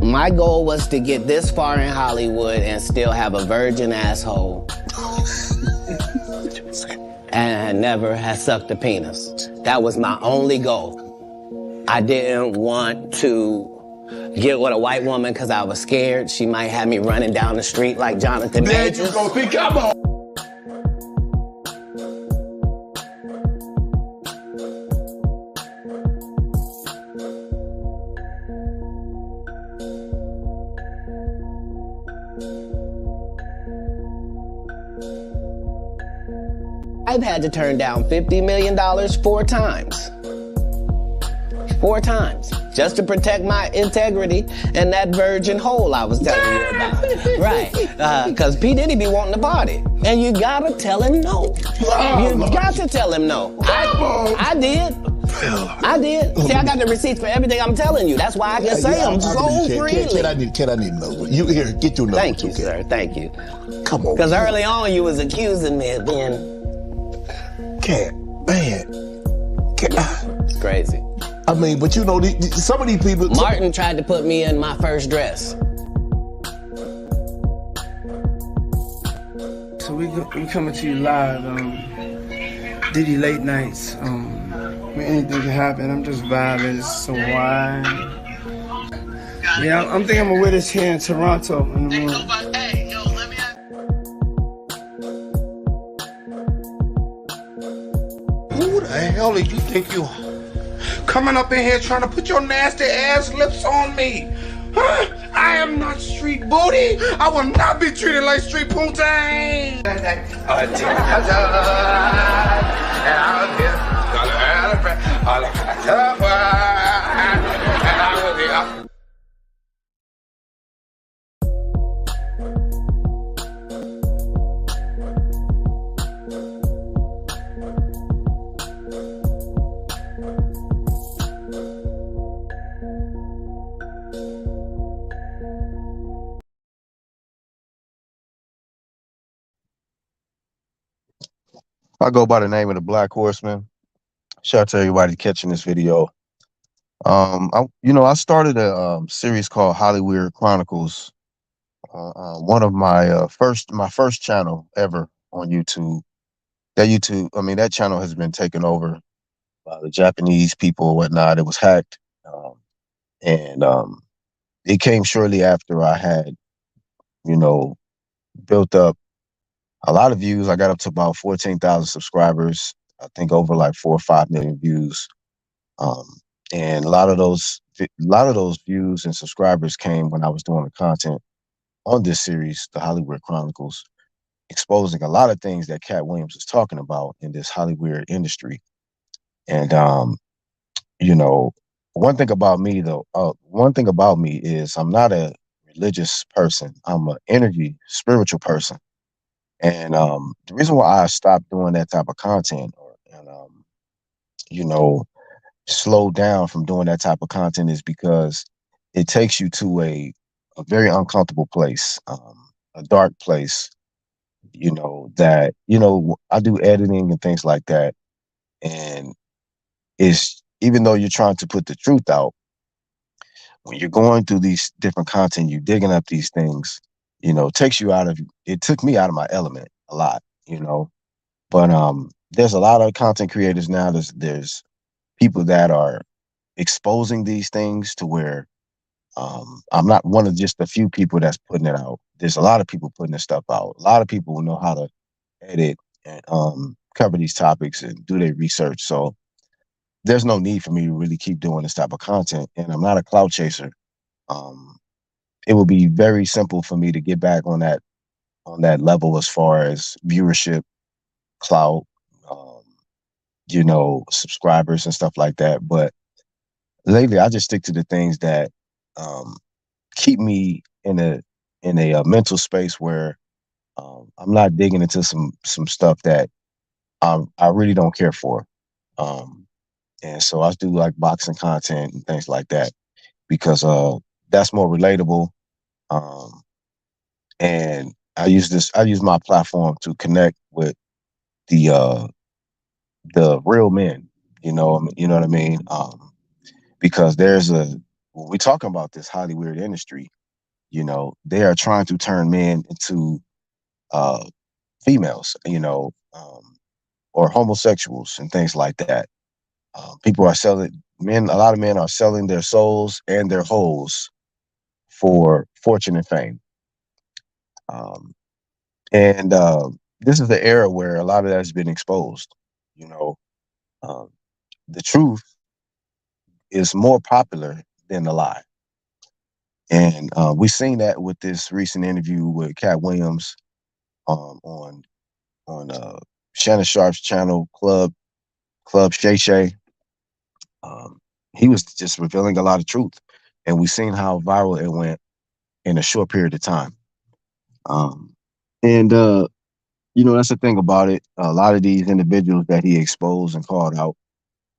My goal was to get this far in Hollywood and still have a virgin asshole. And never have sucked a penis. That was my only goal. I didn't want to get with a white woman because I was scared she might have me running down the street like Jonathan Majors. There you go, think I'm on. I've had to turn down $50 million 4 times. 4 times. Just to protect my integrity and that virgin hole I was telling you about. Right. Because P. Diddy be wanting to party. And you gotta tell him no. You got to tell him no. I did. I did. See, I got the receipts for everything I'm telling you. That's why I can say them so freely. Can I need another one? You here, get your number. Thank you, sir. Thank you. Come on. Because early on you was accusing me of being... Katt, man. It's crazy. I mean, but you know, some of these people... Martin tried to put me in my first dress. So we coming to you live, Diddy late nights. Anything can happen. I'm just vibing. It's so wide. Yeah, I'm thinking I'm gonna wear this here in Toronto in the morning. Who the hell do you think you are? Coming up in here trying to put your nasty ass lips on me. Huh? I am not street booty. I will not be treated like street poontang. I go by the name of the Black Horseman. Shout out to everybody catching this video. I started a series called Hollyweird Chronicles. One of my first channel ever on YouTube. That channel has been taken over by the Japanese people and whatnot. It was hacked, and it came shortly after I had, built up a lot of views. I got up to about 14,000 subscribers. I think over like 4 or 5 million views. And a lot of those views and subscribers came when I was doing the content on this series, the Hollyweird Chronicles, exposing a lot of things that Katt Williams is talking about in this Hollyweird industry. And one thing about me is I'm not a religious person. I'm an energy, spiritual person. And the reason why I stopped doing that type of content slowed down from doing that type of content is because it takes you to a very uncomfortable place, a dark place, I do editing and things like that. And even though you're trying to put the truth out, when you're going through these different content, you're digging up these things, it took me out of my element a lot, but there's a lot of content creators now. There's people that are exposing these things to where I'm not one of just a few people that's putting it out. There's a lot of people putting this stuff out. A lot of people know how to edit and cover these topics and do their research. So there's no need for me to really keep doing this type of content. And I'm not a clout chaser. It would be very simple for me to get back on that level as far as viewership, clout, subscribers and stuff like that. But lately, I just stick to the things that keep me in a mental space where I'm not digging into some stuff that I really don't care for. And so I do like boxing content and things like that because that's more relatable. And I use my platform to connect with the uh the real men. You know what I mean? Because there's a when we're talking about this Hollyweird industry, they are trying to turn men into uh females, or homosexuals and things like that. People are selling men. A lot of men are selling their souls and their holes for fortune and fame. Um, and This is the era where a lot of that has been exposed. You know, um, the truth is more popular than the lie, and we've seen that with this recent interview with Katt Williams on Shannon Sharp's channel, Club Shay Shay. Um, he was just revealing a lot of truth, and we've seen how viral it went in a short period of time. Um, and That's the thing about it. A lot of these individuals that he exposed and called out,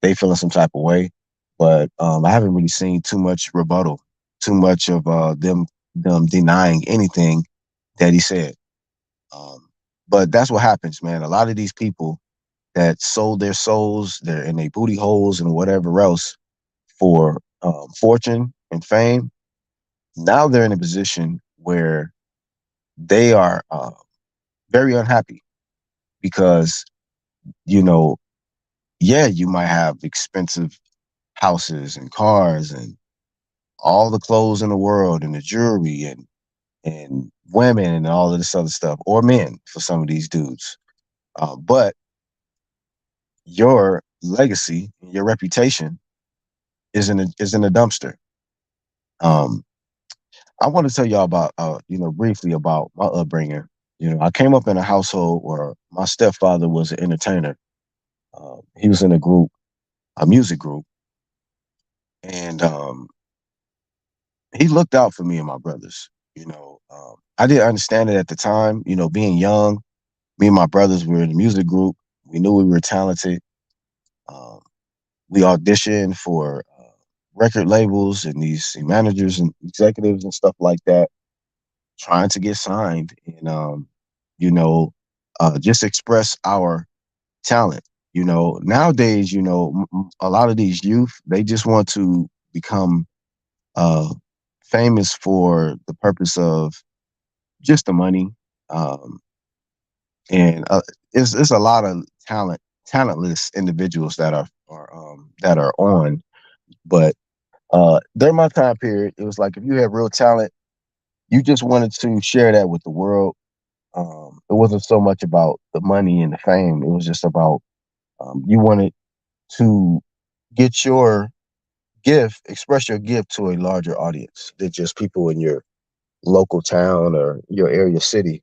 they feeling some type of way. But I haven't really seen too much rebuttal, too much of them denying anything that he said. Um, but that's what happens, man. A lot of these people that sold their souls, their and their booty holes and whatever else for fortune and fame, now they're in a position where they are very unhappy because you know, yeah, you might have expensive houses and cars and all the clothes in the world and the jewelry and women and all of this other stuff, or men for some of these dudes. But your legacy, your reputation is in a dumpster. Um, I want to tell y'all about, briefly about my upbringing. I came up in a household where my stepfather was an entertainer. He was in a music group, and he looked out for me and my brothers. I didn't understand it at the time. Being young, me and my brothers were in a music group. We knew we were talented. Um, we auditioned for record labels and these managers and executives and stuff like that, trying to get signed and you know, just express our talent. Nowadays, a lot of these youth, they just want to become uh, famous for the purpose of just the money. Um, and it's a lot of talentless individuals that are on. But during my time period, it was like if you had real talent, you just wanted to share that with the world. It wasn't so much about the money and the fame. It was just about you wanted to get your express your gift to a larger audience than just people in your local town or your area city.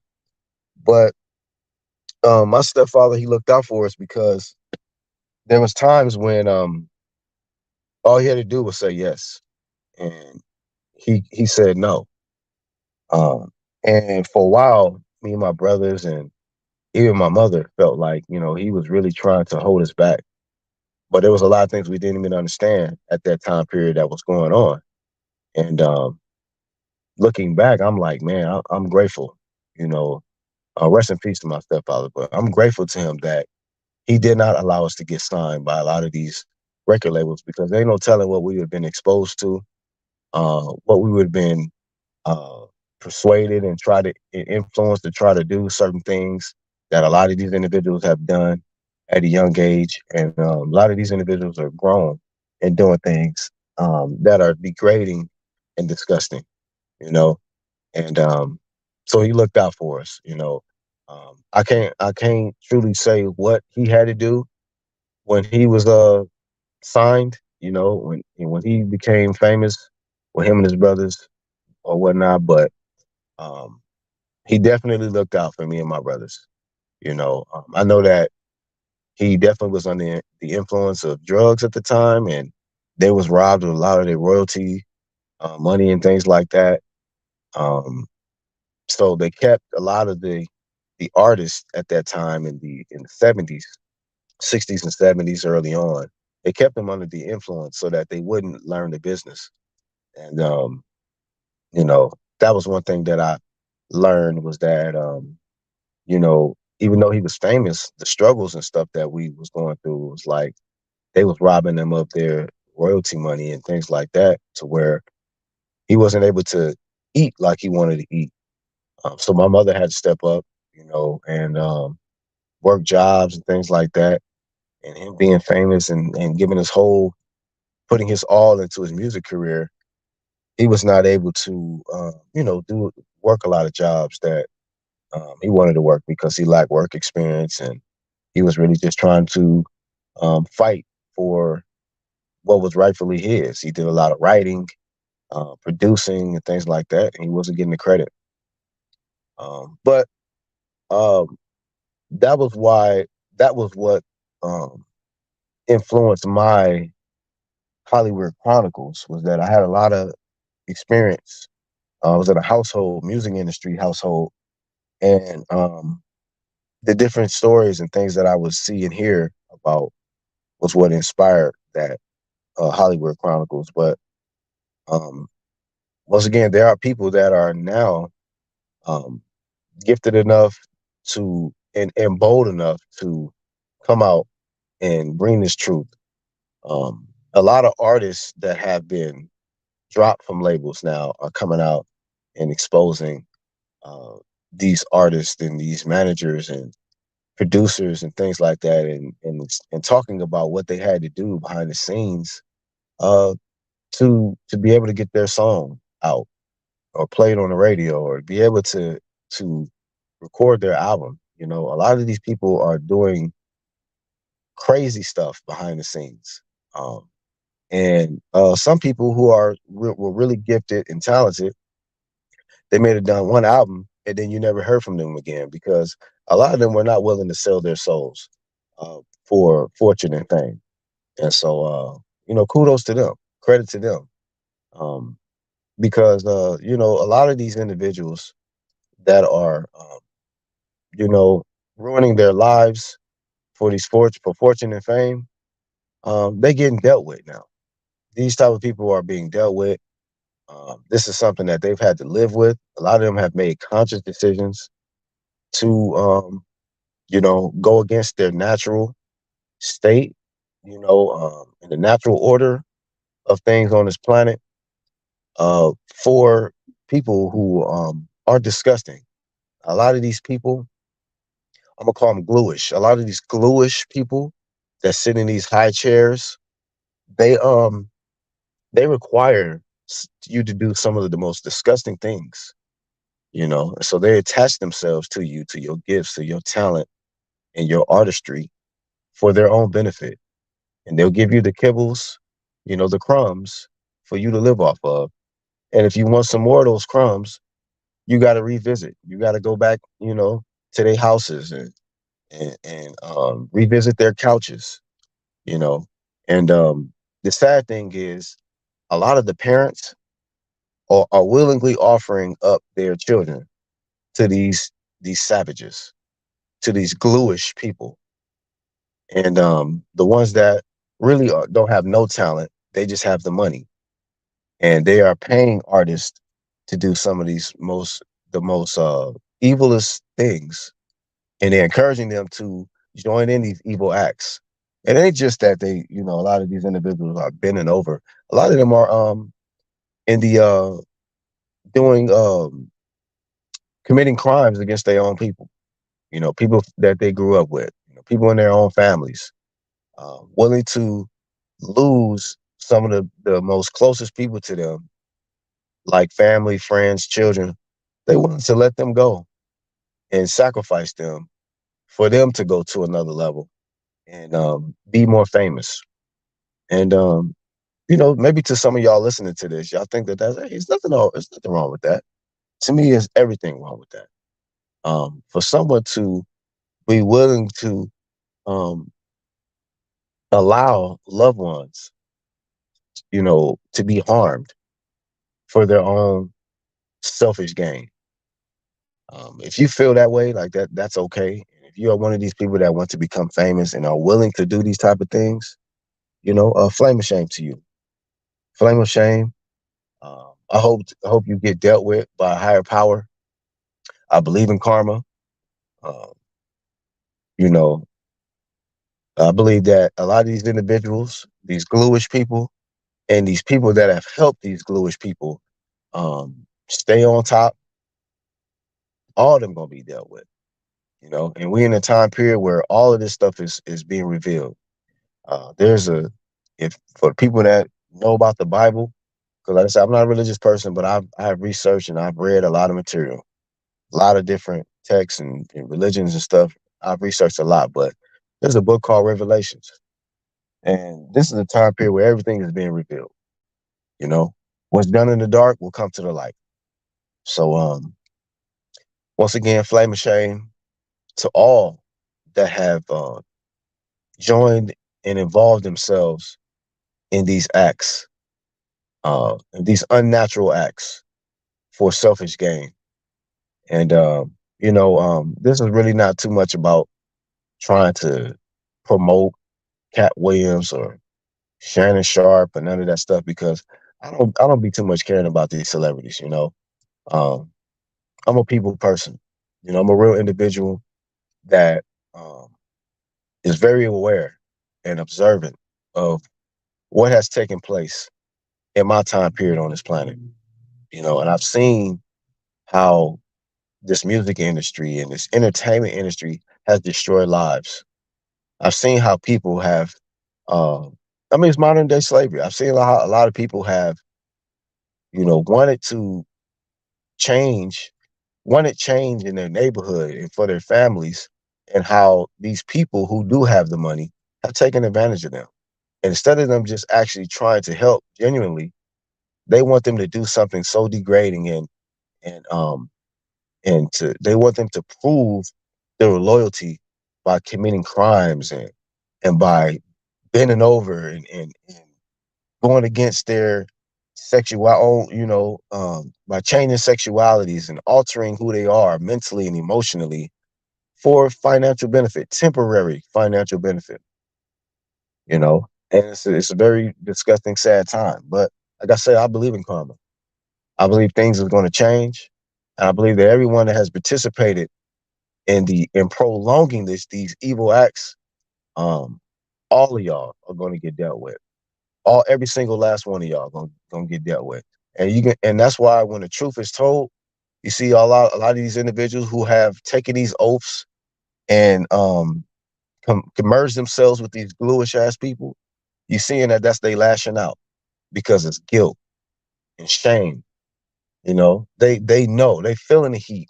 But my stepfather, he looked out for us because there was times when all he had to do was say yes, and he said no. Um, and for a while, me and my brothers and even my mother felt like he was really trying to hold us back. But there was a lot of things we didn't even understand at that time period that was going on. And looking back, I'm like, man, I'm grateful. You know, Rest in peace to my stepfather, but I'm grateful to him that he did not allow us to get signed by a lot of these record labels because there ain't no telling what we would have been exposed to, what we would have been uh, persuaded and try to influence to try to do certain things that a lot of these individuals have done at a young age. And a lot of these individuals are grown and doing things that are degrading and disgusting, you know. And so he looked out for us, I can't truly say what he had to do when he was signed, when he became famous with him and his brothers or whatnot, but um, he definitely looked out for me and my brothers. I know that he definitely was under the influence of drugs at the time, and they was robbed of a lot of their royalty money and things like that. Um, so they kept a lot of the artists at that time in the 70s, 60s and 70s early on. They kept them under the influence so that they wouldn't learn the business. And you know, that was one thing that I learned was that you know, even though he was famous, the struggles and stuff that we was going through was like they was robbing them of their royalty money and things like that, to where he wasn't able to eat like he wanted to eat. So my mother had to step up, and work jobs and things like that. And him being famous and giving putting his all into his music career, he was not able to, do work a lot of jobs that he wanted to work because he lacked work experience, and he was really just trying to fight for what was rightfully his. He did a lot of writing, producing, and things like that, and he wasn't getting the credit. But um, that was why that was what um, influenced my Hollyweird Chronicles, was that I had a lot of experience. I was in a music industry household, and the different stories and things that I would see and hear about was what inspired that Hollywood Chronicles. But um, once again, there are people that are now um, gifted enough and bold enough to come out and bring this truth. A lot of artists that have been dropped from labels now are coming out and exposing uh, these artists and these managers and producers and things like that, and talking about what they had to do behind the scenes uh, to be able to get their song out or play it on the radio or be able to record their album. A lot of these people are doing crazy stuff behind the scenes. Um, and some people who were really gifted and talented, they may have done one album and then you never heard from them again because a lot of them were not willing to sell their souls uh, for fortune and fame. And so, kudos to them, credit to them, um, because a lot of these individuals that are, ruining their lives for for fortune and fame, they getting dealt with now. These type of people are being dealt with. This is something that they've had to live with. A lot of them have made conscious decisions to, go against their natural state, and the natural order of things on this planet, for people who are disgusting. A lot of these people, I'm gonna call them gluish. A lot of these gluish people that sit in these high chairs, they they require you to do some of the most disgusting things. So they attach themselves to you, to your gifts, to your talent, and your artistry for their own benefit. And they'll give you the kibbles, the crumbs for you to live off of. And if you want some more of those crumbs, you got to revisit. You got to go back, to their houses and revisit their couches, you know. And the sad thing is, a lot of the parents are willingly offering up their children to these savages, to these gluish people, and the ones that really don't have no talent, they just have the money, and they are paying artists to do some of the most evilest things, and they're encouraging them to join in these evil acts. It ain't just that a lot of these individuals are bending over. A lot of them are in the doing committing crimes against their own people. People that they grew up with. People in their own families, willing to lose some of the most closest people to them, like family, friends, children. They willing to let them go and sacrifice them for them to go to another level and be more famous. And maybe to some of y'all listening to this, y'all think hey, it's nothing wrong with that. To me, there's everything wrong with that. For someone to be willing to um, allow loved ones, to be harmed for their own selfish gain. If you feel that way, like that, that's okay. If you are one of these people that want to become famous and are willing to do these type of things, flame of shame to you. Flame of shame. I hope you get dealt with by a higher power. I believe in karma. Um, You know, I believe that a lot of these individuals, these gluish people, and these people that have helped these gluish people stay on top, all of them gonna be dealt with. You know, and we in a time period where all of this stuff is being revealed. There's a if for people that know about the Bible, because like I said, I'm not a religious person, but I've researched and I've read a lot of material, a lot of different texts and religions and stuff. I've researched a lot, but there's a book called Revelations, and this is a time period where everything is being revealed. You know, what's done in the dark will come to the light. So, once again, flame of shame to all that have joined and involved themselves in these acts, in these unnatural acts for selfish gain. And this is really not too much about trying to promote Katt Williams or Shannon Sharp or none of that stuff because I don't be too much caring about these celebrities. Um, I'm a people person. I'm a real individual that um, is very aware and observant of what has taken place in my time period on this planet. And I've seen how this music industry and this entertainment industry has destroyed lives. I've seen how people have, uh, it's modern day slavery. I've seen how a lot of people have, wanted to change, wanted change in their neighborhood and for their families, and how these people who do have the money have taken advantage of them. And instead of them just actually trying to help genuinely, they want them to do something so degrading and they want them to prove their loyalty by committing crimes and by bending over and going against their sexual, by changing sexualities and altering who they are mentally and emotionally for financial benefit, temporary financial benefit, and it's a very disgusting, sad time. But like I say, I believe in karma. I believe things are going to change. And I believe that everyone that has participated in prolonging these evil acts, um, all of y'all are going to get dealt with. Every single last one of y'all gonna get dealt with. And that's why when the truth is told, you see a lot of these individuals who have taken these oaths and merge themselves with these bluish ass people. You seeing that's they lashing out because it's guilt and shame. They know they feeling the heat,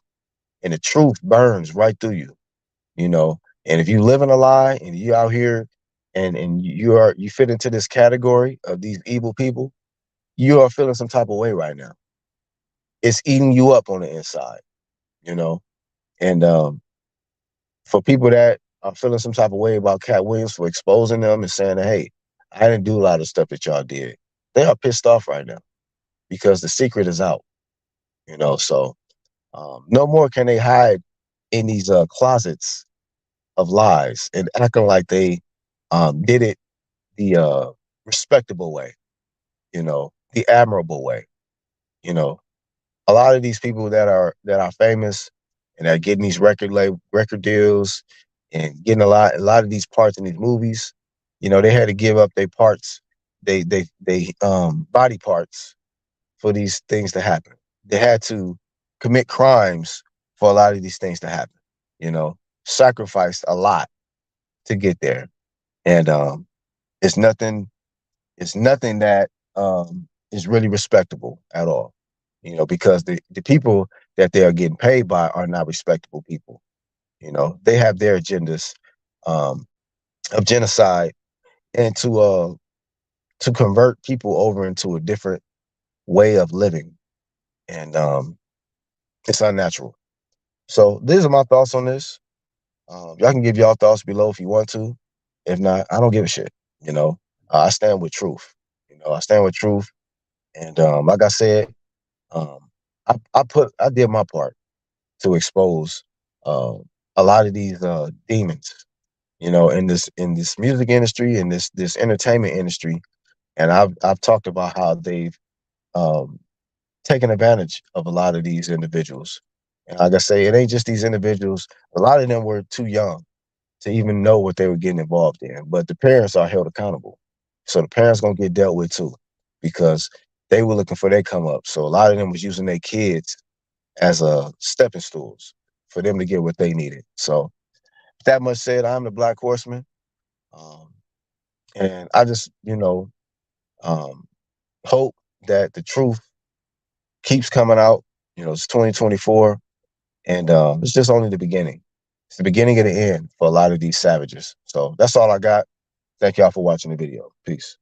and the truth burns right through you. And if you live in a lie and you out here and you fit into this category of these evil people, you are feeling some type of way right now. It's eating you up on the inside, you know. And for people that are feeling some type of way about Katt Williams for exposing them and saying, hey, I didn't do a lot of stuff that y'all did, they are pissed off right now because the secret is out, So no more can they hide in these closets of lies and acting like they did it the respectable way, the admirable way. A lot of these people that are famous and are getting these record deals and getting a lot of these parts in these movies, they had to give up their parts, they body parts for these things to happen. They had to commit crimes for a lot of these things to happen. Sacrificed a lot to get there, and it's nothing. It's nothing that is really respectable at all. Because the people that they are getting paid by are not respectable people. They have their agendas um, of genocide and to convert people over into a different way of living, and it's unnatural. So these are my thoughts on this. Y'all can give y'all thoughts below if you want to. If not, I don't give a shit. I stand with truth. I stand with truth, and like I said, um, I did my part to expose uh, a lot of these demons, in this music industry and this entertainment industry, and I've talked about how they've um, taken advantage of a lot of these individuals. And like I say, it ain't just these individuals. A lot of them were too young. to even know what they were getting involved in. But the parents are held accountable. So the parents gonna get dealt with too, because they were looking for their come up. So a lot of them was using their kids as stepping stools for them to get what they needed. So that much said, I'm the Black Horseman. And I just, hope that the truth keeps coming out. It's 2024, and it's just only the beginning. It's the beginning of the end for a lot of these savages. So that's all I got. Thank y'all for watching the video. Peace.